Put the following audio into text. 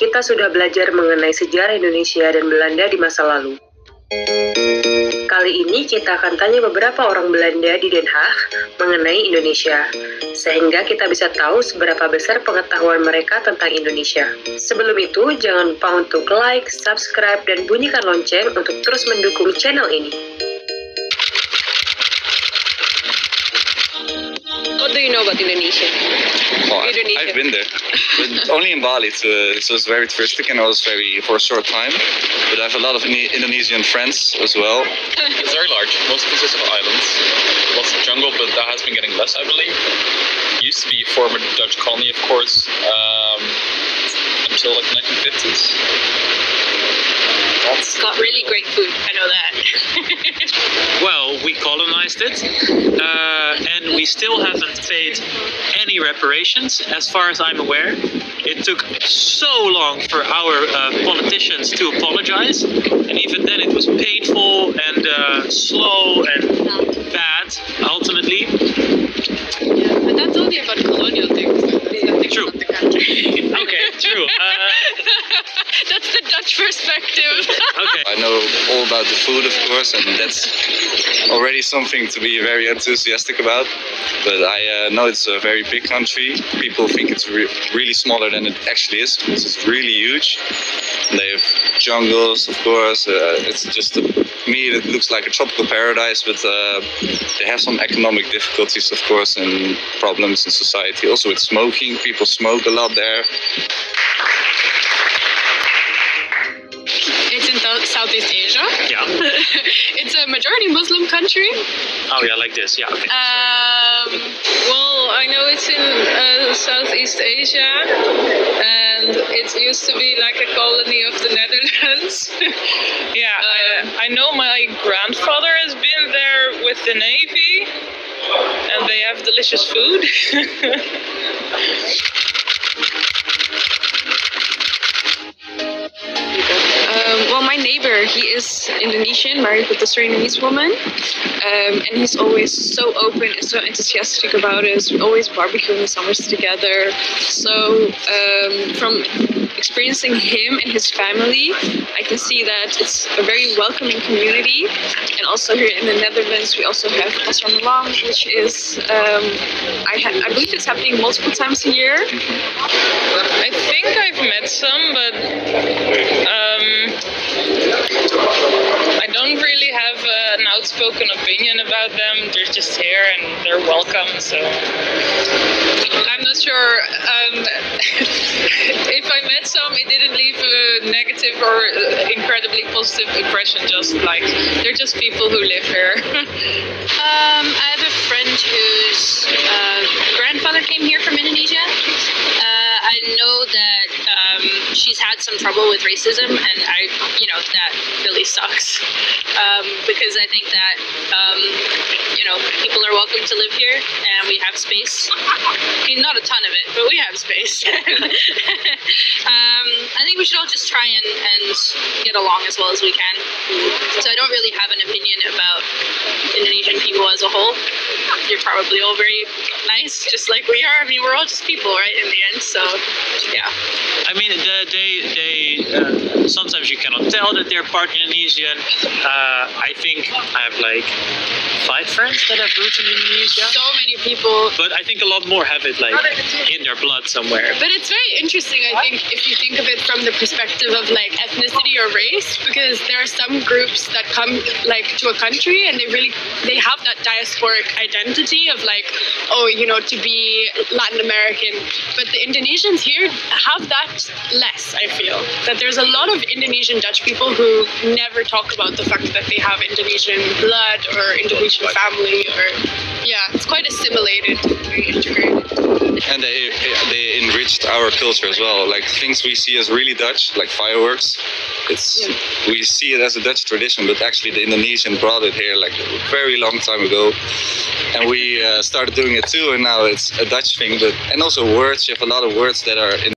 kita sudah belajar mengenai sejarah Indonesia dan Belanda di masa lalu. Kali ini kita akan tanya beberapa orang Belanda di Den Haag mengenai Indonesia, sehingga kita bisa tahu seberapa besar pengetahuan mereka tentang Indonesia. Sebelum itu, jangan lupa untuk like, subscribe, dan bunyikan lonceng untuk terus mendukung channel ini. What do you know about Indonesia? Oh, I've been there, but only in Bali. So it was very touristic, and I was for a short time. But I have a lot of Indonesian friends as well. It's very large. Most consists of islands, lots of jungle, but that has been getting less, I believe. It used to be a former Dutch colony, of course, until like the 1950s. It's got really great food, I know that. Well, we colonized it, and we still haven't paid any reparations, as far as I'm aware. It took so long for our politicians to apologize, and even then it was painful and slow and bad, ultimately. Yeah, but that's only about colonial things. That's nothing True. about the country. Okay, true. That's the Dutch perspective. Okay. I know all about the food, of course, and that's already something to be very enthusiastic about. But I know it's a very big country. People think it's really smaller than it actually is, because it's really huge. And they have jungles, of course. It's just, to me, it looks like a tropical paradise, but they have some economic difficulties, of course, and problems in society. Also with smoking, people smoke a lot there. It's in Southeast Asia. Yeah. It's a majority Muslim country. Oh yeah, like this. Yeah. Okay. Well, I know it's in Southeast Asia, and it used to be like a colony of the Netherlands. Yeah, I know my grandfather has been there with the Navy, and they have delicious food. Well, my neighbor, he is Indonesian, married with a Surinamese woman, and he's always so open and so enthusiastic about us. We always barbecue in the summers together. So from experiencing him and his family, I can see that it's a very welcoming community. And also here in the Netherlands, we also have Pasar which is, I believe it's happening multiple times a year. I think I've met some, but I don't really have an outspoken opinion about them. They're just here and they're welcome, so I'm not sure. If I met some, it didn't leave a negative or incredibly positive impression, just like they're just people who live here. I have a friend whose grandfather came here from Indonesia. I know that she's had some trouble with racism, and that really sucks. Because I think that people are welcome to live here, and we have space. I mean, not a ton of it, but we have space. I think we should all just try and get along as well as we can. So I don't really have an opinion about Indonesian people as a whole. You're probably all very nice, just like we are. I mean, we're all just people, right, in the end, so, yeah. I mean, they sometimes you cannot tell that they're part Indonesian. I think I have like 5 friends that have roots in Indonesia. So many people. But I think a lot more have it like in their blood somewhere. But it's very interesting, I think, if you think of it from the perspective of like ethnicity or race, because there are some groups that come like to a country and they have that diasporic identity of like, to be Latin American. But the Indonesians here have that less, I feel. That there's a lot of Indonesian Dutch people who never talk about the fact that they have Indonesian blood or Indonesian family, or it's quite assimilated, very integrated. And they enriched our culture as well. Like things we see as really Dutch, like fireworks. We see it as a Dutch tradition, but actually the Indonesian brought it here like a very long time ago. And we started doing it too, and now it's a Dutch thing. And also words, you have a lot of words that are in